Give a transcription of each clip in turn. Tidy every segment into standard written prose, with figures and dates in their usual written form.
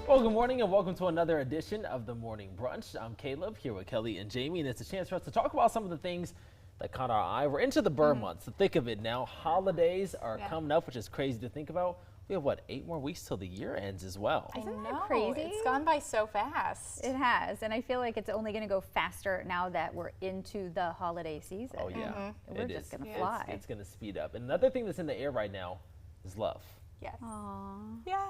Well, good morning and welcome to another edition of the Morning Brunch. I'm Caleb here with Kelley and Jamie, and it's a chance for us to talk about some of the things that caught our eye. We're into the burn months, the thick of it now. Holidays are coming up, which is crazy to think about. We have, what, 8 more weeks till the year ends as well. Isn't that crazy? It's gone by so fast. It has, and I feel like it's only going to go faster now that we're into the holiday season. Oh, yeah. We're just going to fly. It's going to speed up. And another thing that's in the air right now is love. Yes. Aww. Yeah.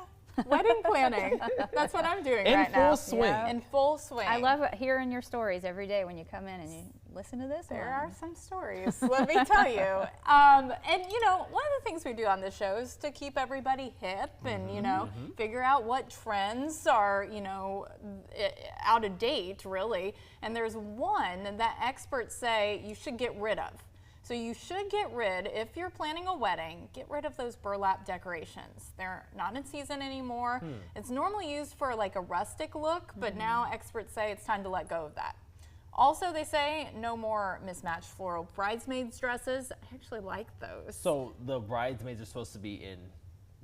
Wedding planning. That's what I'm doing in right now. full swing. Yeah. In full swing. I love hearing your stories every day when you come in and you listen to this. There are some stories, let me tell you. And, you know, one of the things we do on this show is to keep everybody hip and, you know, figure out what trends are, you know, out of date, really. And there's one that experts say you should get rid of. So you should get rid, if you're planning a wedding, get rid of those burlap decorations. They're not in season anymore. It's normally used for like a rustic look, but now experts say it's time to let go of that. Also, they say no more mismatched floral bridesmaids dresses. I actually like those. So the bridesmaids are supposed to be in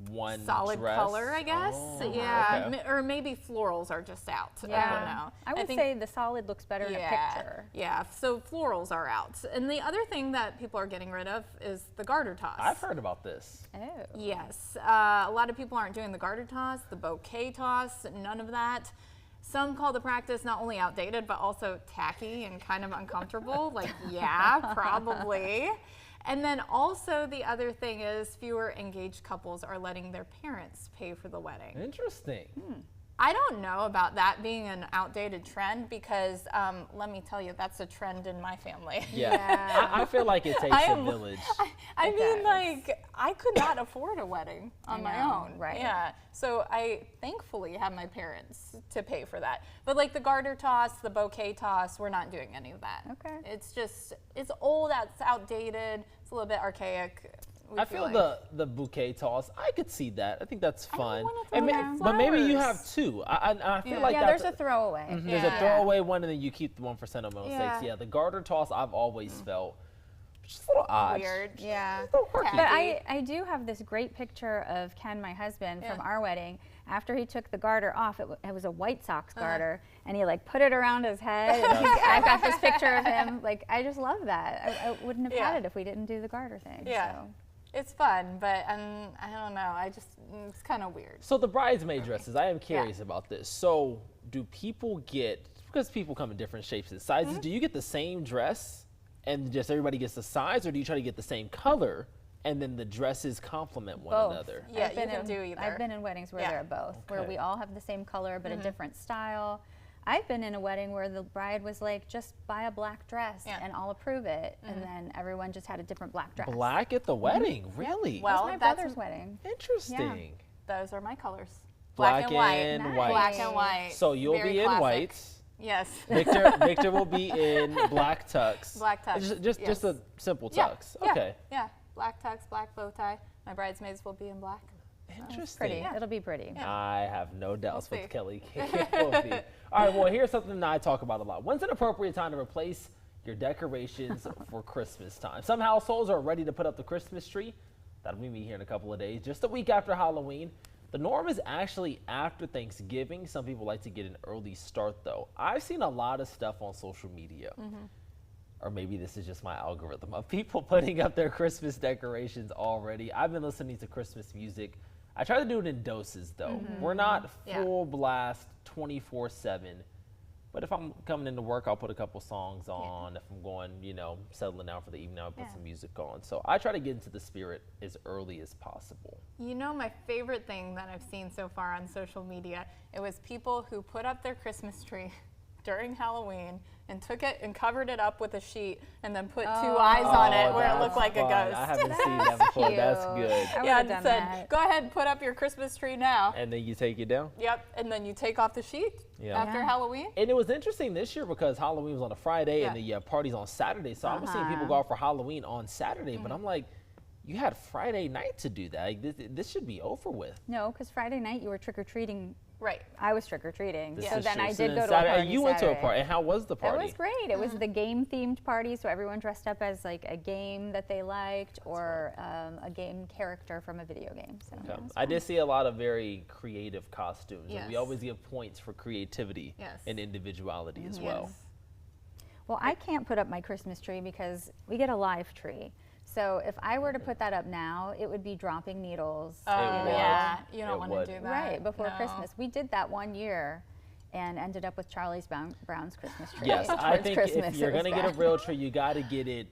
one solid dress? color, I guess. Oh, yeah, okay. Or maybe florals are just out. Yeah. I don't know. I would say the solid looks better in a picture. Yeah, so florals are out. And the other thing that people are getting rid of is the garter toss. I've heard about this. Oh. Yes, a lot of people aren't doing the garter toss, the bouquet toss, none of that. Some call the practice not only outdated, but also tacky and kind of uncomfortable. Like, yeah, probably. And then also the other thing is fewer engaged couples are letting their parents pay for the wedding. Interesting. I don't know about that being an outdated trend because let me tell you, that's a trend in my family. Yeah. I feel like it takes a village. I mean, like, I could not afford a wedding on my own. Right. Yeah. So I thankfully have my parents to pay for that. But like the garter toss, the bouquet toss, we're not doing any of that. Okay. It's just, it's old, it's outdated, it's a little bit archaic. I feel the bouquet toss, I could see that. I think that's fun. But maybe you have two. I feel like there's a throwaway. There's a throwaway one, and then you keep the one for sentimental sakes. Yeah, the garter toss I've always felt just a little odd. Weird. Yeah. But I do have this great picture of Ken, my husband, from our wedding. After he took the garter off, it was a White Sox garter, and he like put it around his head. And I've got this picture of him. Like, I just love that. I wouldn't have had it if we didn't do the garter thing. Yeah. So. It's fun, but I don't know. It's kind of weird. So the bridesmaid dresses, I am curious about this. So do people get, because people come in different shapes and sizes, do you get the same dress and just everybody gets the size, or do you try to get the same color and then the dresses complement one another? Yeah, you can do either. I've been in weddings where they're both, where we all have the same color but a different style. I've been in a wedding where the bride was like, just buy a black dress and I'll approve it. And then everyone just had a different black dress. Black at the wedding? Really? Well, my brother's wedding. Interesting. Those are my colors. Black and white. Black and white. So you'll be in whites. Yes. Victor will be in black tux. Black tux. Just a simple tux. Okay. Yeah. Black tux, black bow tie. My bridesmaids will be in black. Interesting. Pretty. Yeah. It'll be pretty. I have no doubts what Kelley will be. All right, well, here's something that I talk about a lot. When's an appropriate time to replace your decorations for Christmas time? Some households are ready to put up the Christmas tree. That'll be me here in a couple of days, just a week after Halloween. The norm is actually after Thanksgiving. Some people like to get an early start, though. I've seen a lot of stuff on social media. Or maybe this is just my algorithm of people putting up their Christmas decorations already. I've been listening to Christmas music. I try to do it in doses, though. We're not full blast 24/7. But if I'm coming into work, I'll put a couple songs on. If I'm going, you know, settling down for the evening, I'll put some music on. So I try to get into the spirit as early as possible. You know, my favorite thing that I've seen so far on social media, it was people who put up their Christmas tree during Halloween and took it and covered it up with a sheet and then put 2 eyes on it where it looked like a ghost. I haven't seen that before. Cute. That's good. I and done said, that. go ahead and put up your Christmas tree now. And then you take it down? Yep, and then you take off the sheet after Halloween. And it was interesting this year because Halloween was on a Friday and the party's on Saturday. So I was seeing people go out for Halloween on Saturday, but I'm like, you had Friday night to do that. Like, this should be over with. No, because Friday night you were trick-or-treating Right. I was trick-or-treating. This So is then true. I So did then go to a Saturday- party You went to a Saturday. party. And how was the party? It was great. It was the game-themed party, so everyone dressed up as like a game that they liked or a game character from a video game. So Okay. that was I fun. did see a lot of very creative costumes. And we Yes. always give points for creativity Yes. and individuality as well. Yes. Well, I can't put up my Christmas tree because we get a live tree. So if I were to put that up now, it would be dropping needles. Oh, would. yeah. You It don't want would. to do that. Right, before No. Christmas. We did that one year and ended up with Charlie's Brown's Christmas tree. Yes, I towards think Christmas. if you're It was going to get a bad. real tree, you got to get it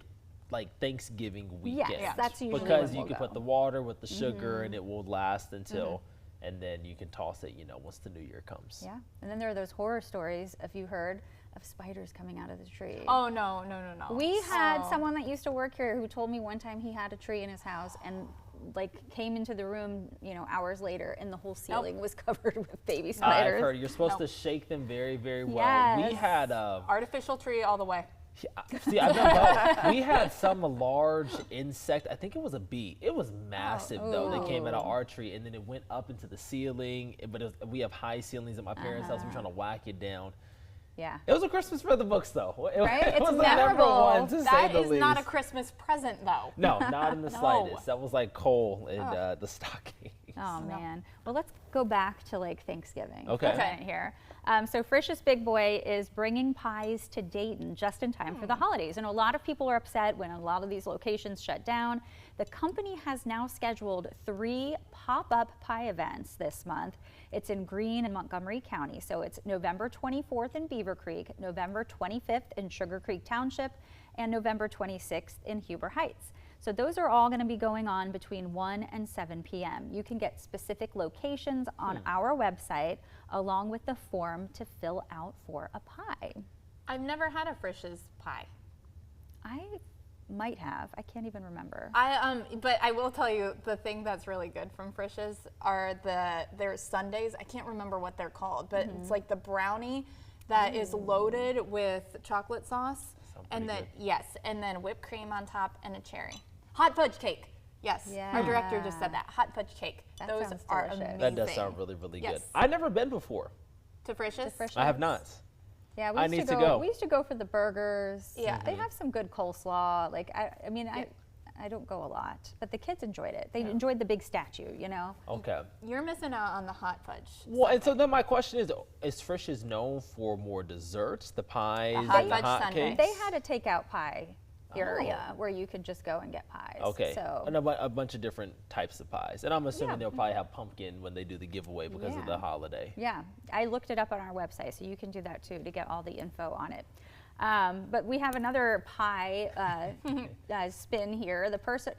like Thanksgiving weekend. Yes, that's usually because when you we'll can go. put the water with the sugar and it will last until, and then you can toss it, once the new year comes. Yeah, and then there are those horror stories, if you heard, of spiders coming out of the tree. Oh, no. We had Oh. someone that used to work here who told me one time he had a tree in his house and like came into the room, hours later and the whole ceiling was covered with baby spiders. I've heard you're supposed to Nope. shake them very, very well. Yes. We had Artificial tree all the way. see, I've done both. We had some large insect. I think it was a bee. It was massive though. They came out of our tree and then it went up into the ceiling. But we have high ceilings at my parents' house. We're trying to whack it down. Yeah. It was a Christmas for the books though. Right? It It's was the number memorable. one to say That the is not a least. Christmas present, though. No, not in the No. slightest. That was like coal in the stocking. Oh man. Well, let's go back to like Thanksgiving. Okay. For a minute here. So Frisch's Big Boy is bringing pies to Dayton just in time for the holidays. And a lot of people are upset when a lot of these locations shut down. The company has now scheduled 3 pop-up pie events this month. It's in Greene and Montgomery County. So it's November 24th in Beaver Creek, November 25th in Sugar Creek Township, and November 26th in Huber Heights. So those are all going to be going on between 1 and 7 p.m. You can get specific locations on our website along with the form to fill out for a pie. I've never had a Frisch's pie. I might have. I can't even remember. But I will tell you the thing that's really good from Frisch's are their sundaes. I can't remember what they're called, but it's like the brownie that is loaded with chocolate sauce, Sound and pretty then good. and then whipped cream on top and a cherry. Hot fudge cake. Yes, our director just said that. Hot fudge cake. That Those sounds are delicious. amazing. That does sound really, really good. Yes. I've never been before. To Frisch's? Frisch's. I have not. Yeah, I need to go. We used to go for the burgers. Yeah. They have some good coleslaw. Like I don't go a lot, but the kids enjoyed it. They enjoyed the big statue, Okay. You're missing out on the hot fudge. Well, and so then my question is Frisch's known for more desserts, the pies, hot and the fudge hot sundae. cakes? They had a takeout pie area where you could just go and get pies. Okay, So and a bunch of different types of pies. And I'm assuming they'll probably have pumpkin when they do the giveaway because of the holiday. yeah, I looked it up on our website, so you can do that too to get all the info on it. But we have another pie spin here. The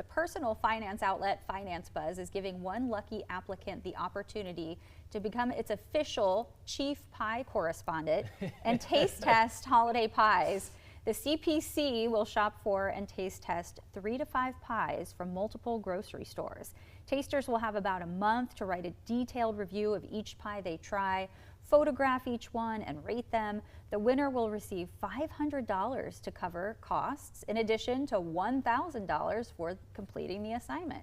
personal finance outlet Finance Buzz is giving one lucky applicant the opportunity to become its official chief pie correspondent and taste test holiday pies. The CPC will shop for and taste test 3 to 5 pies from multiple grocery stores. Tasters will have about a month to write a detailed review of each pie they try, photograph each one, and rate them. The winner will receive $500 to cover costs, in addition to $1,000 for completing the assignment.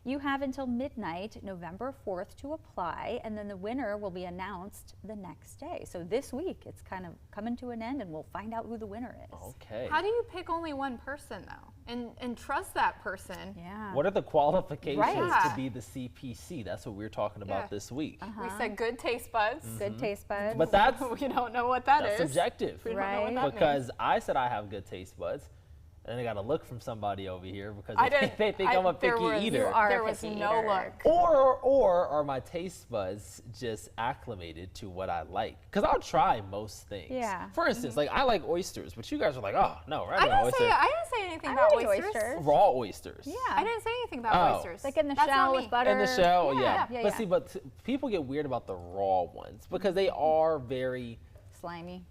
You have until midnight, November 4th, to apply, and then the winner will be announced the next day. So this week, it's kind of coming to an end, and we'll find out who the winner is. Okay. How do you pick only one person though, and trust that person? Yeah. What are the qualifications Right. to be the CPC? That's what we're talking about this week. We said good taste buds. Good taste buds. But that's We don't know what that is. subjective. We don't know what Right. that means. Because I said I have good taste buds, and I got a look from somebody over here because I they, didn't- they think I'm a there picky was- eater. You are There a was picky no eater. look. Or are my taste buds just acclimated to what I like? Because I'll try most things. Yeah. For instance, like I like oysters, but you guys are like, oh no, I regular didn't oyster. say anything I about eat oysters. oysters. Raw oysters. Yeah. I didn't say anything about Oh. oysters. Like in the That's not shell me. with butter. In the shell, yeah. Yeah, But yeah. see, people get weird about the raw ones because they are very Slimy.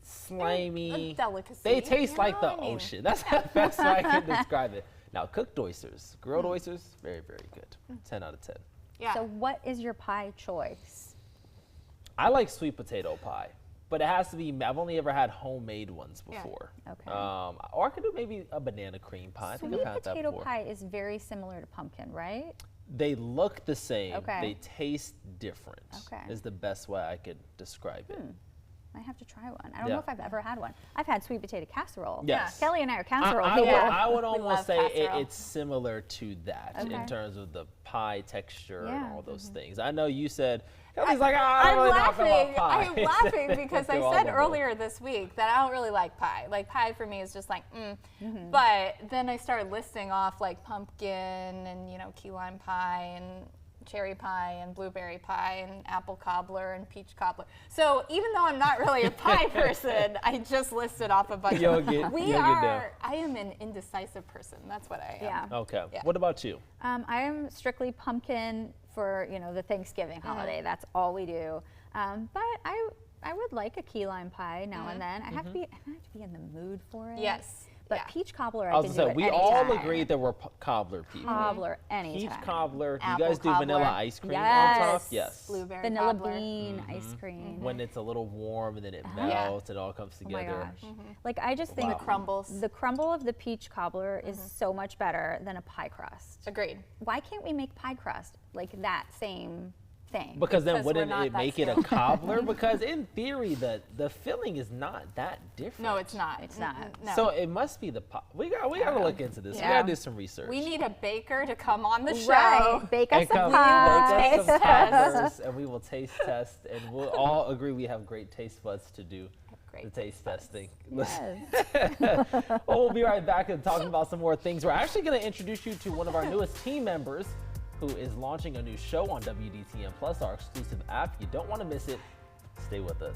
slimy. A delicacy. They taste you like know the what I mean? ocean. That's the best way I can describe it. Now, cooked oysters, grilled oysters, very, very good. 10 out of 10. Yeah. So what is your pie choice? I like sweet potato pie, but it has to be, I've only ever had homemade ones Yeah. before. Okay. Or I could do maybe a banana cream pie. I think Sweet I've had that potato before. pie is very similar to pumpkin, right? They look the same. Okay. They taste different. Okay. Is the best way I could describe it. I have to try one. I don't know if I've ever had one. I've had sweet potato casserole. Yes. Kelly and I are casserole I people. would almost say casserole. it's similar to that in terms of the pie texture and Yeah. all those things. I know you said, Kelly's like, I don't really know about pie. I'm laughing because I They're all said over. earlier this week that I don't really like pie. Like pie for me is just like, But then I started listing off like pumpkin and, key lime pie and cherry pie and blueberry pie and apple cobbler and peach cobbler. So even though I'm not really a pie person, I just listed off a bunch of them. I am an indecisive person. That's what I am. Yeah. Okay. Yeah. What about you? I am strictly pumpkin for the Thanksgiving holiday. That's all we do. But I would like a key lime pie now and then. I have to be in the mood for it. Yes. But peach cobbler, I I was can gonna do say, it we all anytime. agree that we're cobbler people. Cobbler anytime. Peach cobbler. Do you Apple guys do vanilla cobbler. ice cream Yes. on top? Yes. Blueberry Vanilla cobbler. bean ice cream. When it's a little warm and then it Yeah. melts, it all comes Oh my together. gosh. Like I just think The crumbles. the crumble of the peach cobbler is so much better than a pie crust. Agreed. Why can't we make pie crust like that same thing? Because then Because we're wouldn't not it that make it a skilled. cobbler? Because in theory, the filling is not that different. No, it's not. It's not. No. So it must be the pie. We got to look into this. We Yeah. got to do some research. We need a baker to come on the show. Right. Bake us and a come pie. make us some Taste test. cobblers, and we will taste test, and we'll all agree we have great taste buds to do Great the taste testing. Yes. Well, we'll be right back and talking about some more things. We're actually going to introduce you to one of our newest team members who is launching a new show on WDTN Plus, our exclusive app. You don't want to miss it. Stay with us.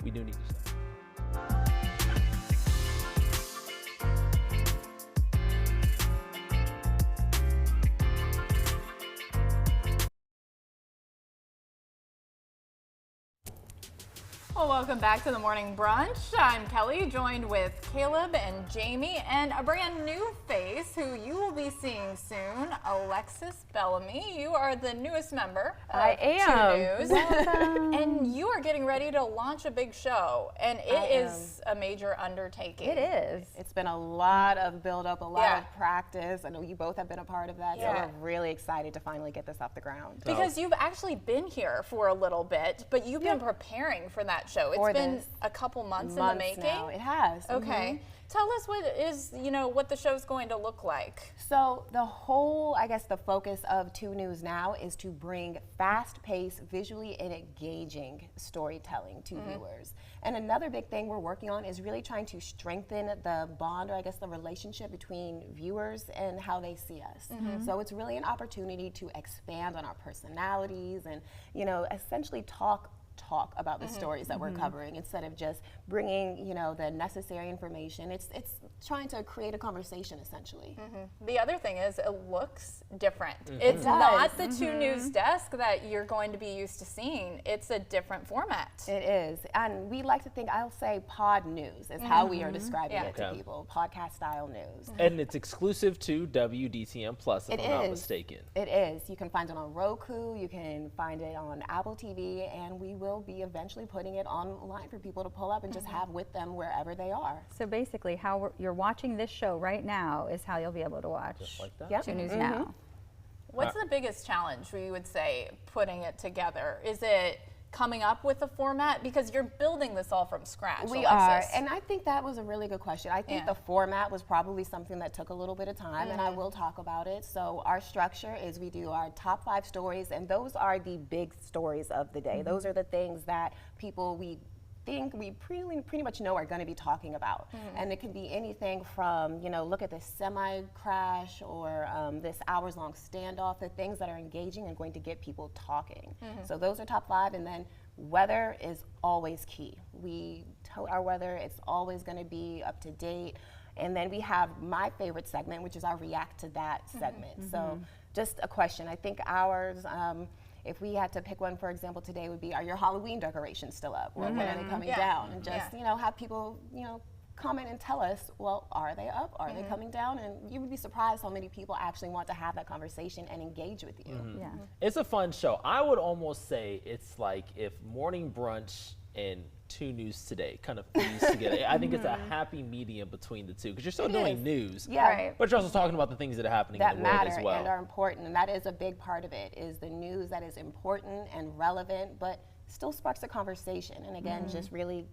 We do need you. Well, welcome back to the morning brunch. I'm Kelly, joined with Caleb and Jamie, and a brand new face who you will be seeing soon, Alexis Bellamy. You are the newest member of I am. 2 News, and you are getting ready to launch a big show, and it is a major undertaking. It is. It's been a lot of build up, a lot Yeah. of practice. I know you both have been a part of that, Yeah. so we're really excited to finally get this off the ground. Because you've actually been here for a little bit, but you've been preparing for that show. It's For been this. a couple months in the making. now. It has. Okay. Tell us what the show's going to look like. So the whole, I guess, the focus of 2 News now is to bring fast-paced, visually and engaging storytelling to viewers. And another big thing we're working on is really trying to strengthen the bond, or I guess the relationship between viewers and how they see us. So it's really an opportunity to expand on our personalities and, essentially talk about the stories that we're covering instead of just bringing, the necessary information. It's trying to create a conversation essentially. The other thing is it looks different. It's not the 2 News desk that you're going to be used to seeing. It's a different format. It is, and we like to think, I'll say pod news is how we are describing Yeah. it to Okay. people, podcast style news. And it's exclusive to WDTN Plus, if It I'm not is. mistaken. It is. You can find it on Roku, you can find it on Apple TV, and we will be eventually putting it online for people to pull up and just have with them wherever they are. So basically, how you're watching this show right now is how you'll be able to watch Just like that. Yep. 2 News now. What's the biggest challenge we would say putting it together? Is it coming up with a format? Because you're building this all from scratch, We Alexis. are, and I think that was a really good question. I think Yeah. the format was probably something that took a little bit of time, and I will talk about it. So our structure is we do our top 5 stories, and those are the big stories of the day. Those are the things that we think we pretty much know are going to be talking about. And it can be anything from, look at this semi crash or this hours-long standoff, the things that are engaging and going to get people talking. So those are top 5, and then weather is always key. We tell our weather, it's always going to be up to date. And then we have my favorite segment, which is our React to That segment. So just a question. I think ours, if we had to pick one, for example, today would be, are your Halloween decorations still up? Or when are they coming down? And just, have people, comment and tell us, well, are they up? Are they coming down? And you would be surprised how many people actually want to have that conversation and engage with you. Yeah. It's a fun show. I would almost say it's like if Morning Brunch and 2 News Today kind of fused together. I think it's a happy medium between the two because you're still doing news, but you're also talking about the things that are happening in the world as well. And are important, and that is a big part of it, is the news that is important and relevant, but still sparks a conversation. And again, just really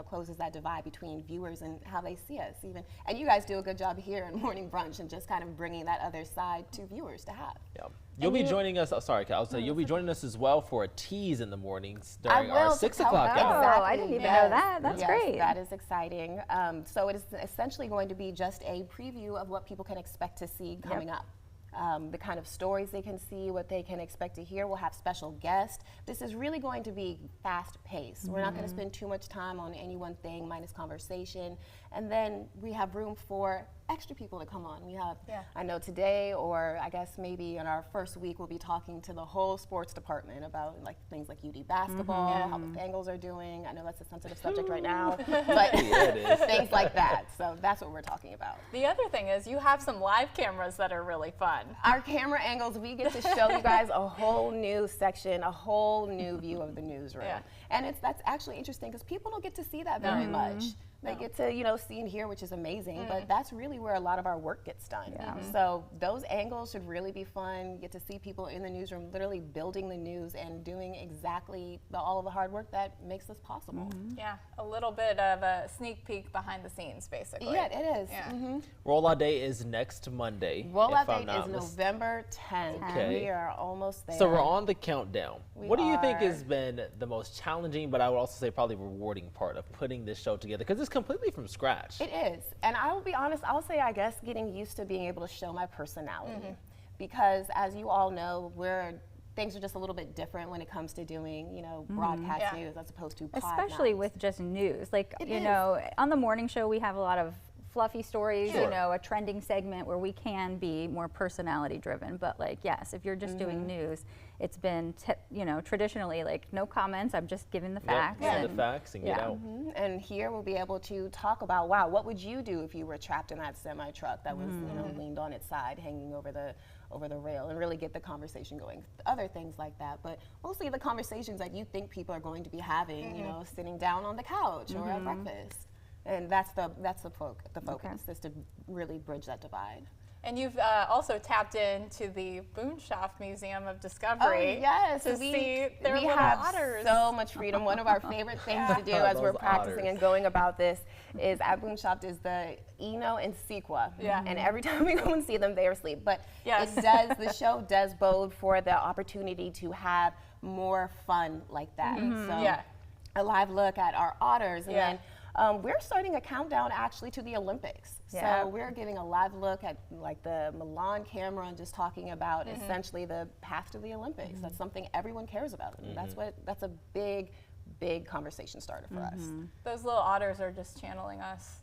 closes that divide between viewers and how they see us even. And you guys do a good job here in Morning Brunch and just kind of bringing that other side to viewers to have. Yeah. You'll be joining us, sorry, Cal, you'll be joining us as well for a tease in the mornings during our 6 o'clock hour. Oh, I didn't even know that. That's great. That is exciting. So it is essentially going to be just a preview of what people can expect to see coming up. The kind of stories they can see, what they can expect to hear. We'll have special guests. This is really going to be fast-paced. We're not going to spend too much time on any one thing minus conversation. And then we have room for extra people to come on. We have, I know today, or I guess maybe in our first week, we'll be talking to the whole sports department about things like UD basketball, how the Bengals are doing. I know that's a sensitive subject right now, but things like that. So that's what we're talking about. The other thing is you have some live cameras that are really fun. Our camera angles, we get to show you guys a whole new section, a whole new view of the newsroom. And that's actually interesting because people don't get to see that very much. They get to, see and hear, which is amazing, but that's really where a lot of our work gets done. So those angles should really be fun. You get to see people in the newsroom literally building the news and doing exactly all of the hard work that makes this possible. Yeah, a little bit of a sneak peek behind the scenes, basically. Yeah, it is. Rollout day is next Monday. Rollout date is November 10th. Okay. We are almost there. So we're on the countdown. What do you think has been the most challenging, but I would also say probably rewarding part of putting this show together? Because it's completely from scratch. It is. And I will be honest, I'll say, I guess, getting used to being able to show my personality. Because as you all know, things are just a little bit different when it comes to doing, broadcast news as opposed to pod especially with just news. Like, on the morning show, we have a lot of fluffy stories, a trending segment where we can be more personality driven. But yes, if you're just doing news, it's been, traditionally no comments. I'm just giving the facts. The facts and get out. And here we'll be able to talk about, wow, what would you do if you were trapped in that semi truck that was, leaned on its side, hanging over the rail, and really get the conversation going. Other things like that, but mostly the conversations that you think people are going to be having, sitting down on the couch or at breakfast. And that's the focus, is to really bridge that divide. And you've also tapped into the Boonshoft Museum of Discovery. Oh, yes. To see their little otters. So much freedom. One of our favorite things to do as we're practicing and going about this is at Boonshoft is the Eno and Sequoia. And every time we go and see them, they are asleep. But the show does bode for the opportunity to have more fun like that. So a live look at our otters, and then we're starting a countdown actually to the Olympics. So we're giving a live look at the Milan camera and just talking about essentially the path to the Olympics. That's something everyone cares about. And that's a big conversation starter for us. Those little otters are just channeling us.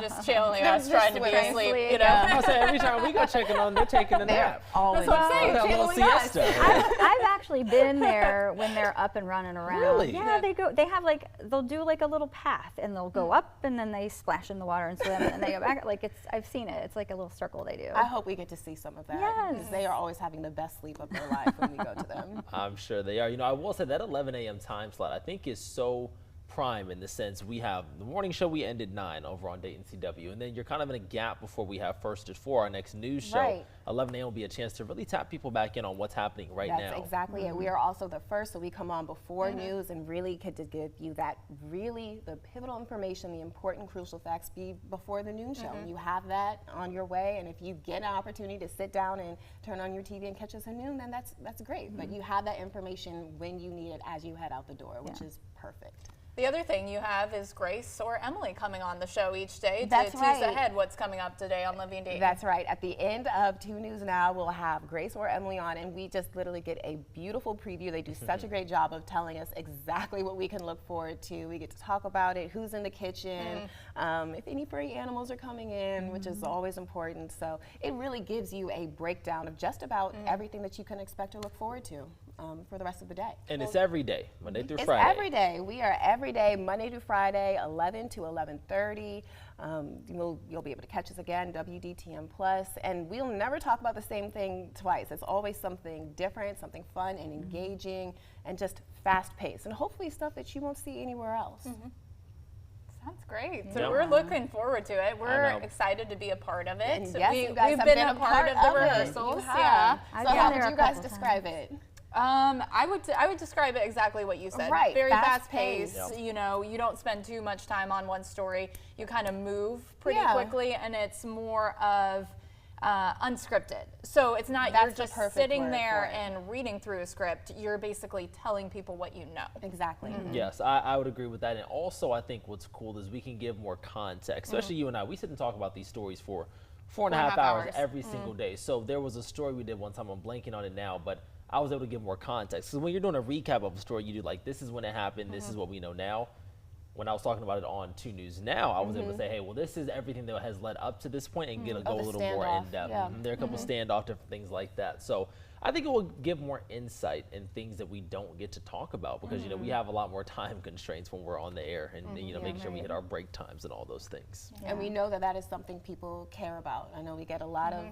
Just channeling us, trying to be asleep, I say every time we go checking on, they're taking a nap. That's what I'm saying, channeling us. I've actually been there when they're up and running around. Really? Yeah, they have they'll do a little path, and they'll go up, and then they splash in the water and swim, and then they go back. I've seen it. It's like a little circle they do. I hope we get to see some of that. Because they are always having the best sleep of their life when we go to them. I'm sure they are. I will say that 11 a.m. time slot, I think, is so prime in the sense we have the morning show, we end at 9 over on Dayton CW, and then you're kind of in a gap before we have First at 4, our next news show. 11 a.m. will be a chance to really tap people back in on what's happening now. That's exactly it. We are also the first, so we come on before news and really get to give you the pivotal information, the important, crucial facts before the noon show. And you have that on your way, and if you get an opportunity to sit down and turn on your TV and catch us at noon, then that's great. But you have that information when you need it as you head out the door, which is perfect. The other thing you have is Grace or Emily coming on the show each day to tease ahead what's coming up today on Living Dayton. That's right. At the end of 2 News Now, we'll have Grace or Emily on, and we just literally get a beautiful preview. They do such a great job of telling us exactly what we can look forward to. We get to talk about it, who's in the kitchen, if any furry animals are coming in, which is always important. So it really gives you a breakdown of just about everything that you can expect to look forward to for the rest of the day. And it's every day, Monday through It's Friday. every day. We are every day, Monday through Friday, 11 to 11:30. You'll be able to catch us again, WDTN Plus, and we'll never talk about the same thing twice. It's always something different, something fun and engaging, and just fast-paced, and hopefully stuff that you won't see anywhere else. Sounds great. So Yeah. we're looking forward to it. We're excited to be a part of it. And yes, you guys we've have been been a part of the it. rehearsals. You have. Yeah. I've So been how there would a you guys couple describe it? I would describe it exactly what you said. Right, Very fast-paced. fast-paced. You know, you don't spend too much time on one story. You kind of move pretty Yeah. quickly, and it's more of unscripted. So it's not That's you're the just perfect sitting word there for it. and reading through a script. You're basically telling people what you know. Exactly. Yes, I would agree with that. And also, I think what's cool is we can give more context, especially you and I. We sit and talk about these stories for 4.5 hours every single day. So there was a story we did one time, I'm blanking on it now, but I was able to give more context. Because when you're doing a recap of a story, you do like, this is when it happened, this is what we know now. When I was talking about it on 2 News Now, I was able to say, hey, well, this is everything that has led up to this point, and go a the little more standoff, in depth. yeah. There are a couple standoff, different things like that. So I think it will give more insight in things that we don't get to talk about, because you know we have a lot more time constraints when we're on the air, and you know making sure we hit our break times and all those things. And we know that that is something people care about. I know we get a lot of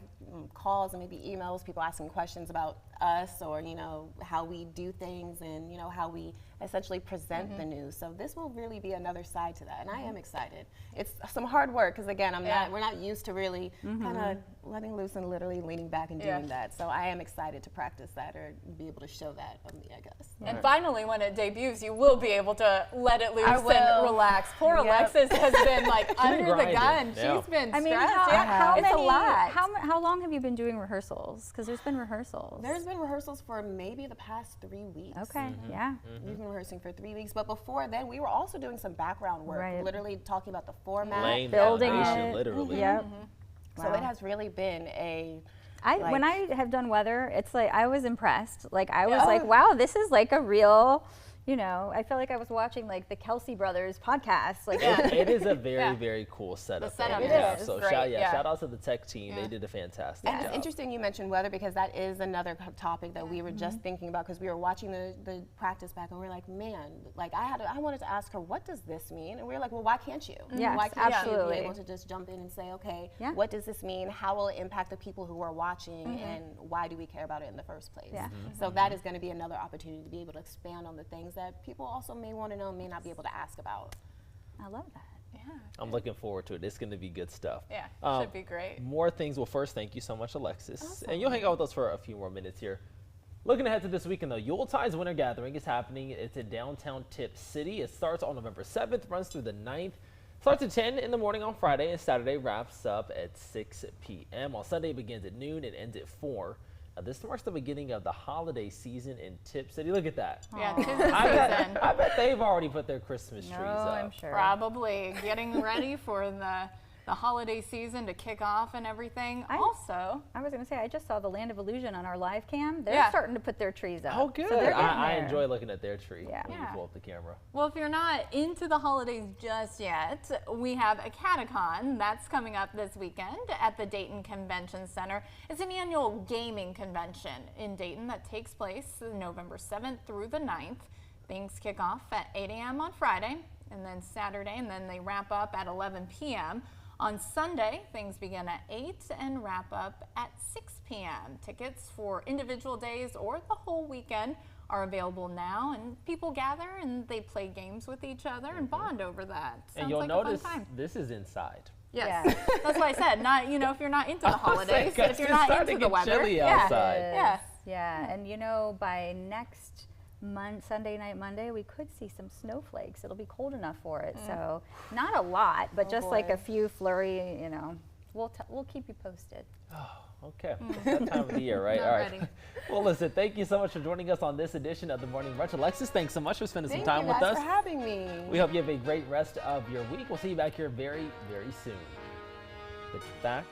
calls and maybe emails, people asking questions about us, or you know how we do things, and you know how we essentially present the news. So this will really be another side to that, and I am excited. It's some hard work, because again, we're not used to really kind of letting loose and literally leaning back and doing that. So I am excited to practice that, or be able to show that of me, I guess. And finally, when it debuts, you will be able to let it loose I and will. relax. Poor Alexis has been like under the grinding, gun. yeah. She's been I mean, stressed. how it's many? a lot. How long have you been doing rehearsals? Because there's been rehearsals. There's been rehearsals for maybe the past 3 weeks. Okay. Yeah. We've been rehearsing for 3 weeks, but before then, we were also doing some background work, Right. literally talking about the format. Laying Building foundation, it. literally. Yep. So Wow. it has really been a When I have done weather, it's like I was impressed. Like I was Yeah. like, wow, this is like a real, you know, I felt like I was watching like the Kelsey brothers podcast. Like It is a very, very cool setup. The setup that we is have. So great, shout out to the tech team. They did a fantastic And job. it's interesting you mentioned weather, because that is another topic that we were just thinking about, because we were watching the practice back, and we were like, man, like I wanted to ask her, what does this mean? And we were like, well, why can't you? Yes, why can't absolutely. you be able to just jump in and say, okay, Yeah. what does this mean? How will it impact the people who are watching, and why do we care about it in the first place? Yeah. So that is going to be another opportunity to be able to expand on the things that people also may want to know, may not be able to ask about. I love that. I'm looking forward to it. It's going to be good stuff. Yeah, should be great. More things. Well, first, thank you so much, Alexis. And you'll hang out with us for a few more minutes here. Looking ahead to this weekend, though, Yuletide's Winter Gathering is happening. It's in downtown Tip City. It starts on November 7th, runs through the 9th. Starts at 10 in the morning on Friday, and Saturday wraps up at 6 p.m. On Sunday, it begins at noon and ends at 4. Now, this marks the beginning of the holiday season in Tip City. Look at that. Yeah, 'tis the season. I bet they've already put their Christmas trees Oh, up. I'm sure. Probably getting ready for the holiday season to kick off and everything. Also, I was going to say, I just saw the Land of Illusion on our live cam. They're Yeah. starting to put their trees up. Oh, good. So they're getting I there. enjoy looking at their tree Yeah. when you Yeah. pull up the camera. well, if you're not into the holidays just yet, we have a Catacon that's coming up this weekend at the Dayton Convention Center. It's an annual gaming convention in Dayton that takes place November 7th through the 9th. Things kick off at 8 a.m. on Friday, and then Saturday, and then they wrap up at 11 p.m. On Sunday, things begin at 8 and wrap up at 6 p.m. Tickets for individual days or the whole weekend are available now, and people gather and they play games with each other and bond over that. And Sounds you'll like notice a fun time. this is inside. Yes, Yeah. that's what I said. Not, you know, if you're not into the holidays, Guys, if you're it's not starting into to the get weather, chilly yeah, outside. yeah. Yeah, and you know, by next Sunday night, Monday, we could see some snowflakes. It'll be cold enough for it. So not a lot, but just like boy. a few flurry, you know. We'll keep you posted. Okay, it's that time of the year, right? Not All right. ready. Well, listen, thank you so much for joining us on this edition of the Morning Brunch. Alexis, thanks so much for spending some time Thank you with guys us. for having me. We hope you have a great rest of your week. We'll see you back here very, very soon. Get back.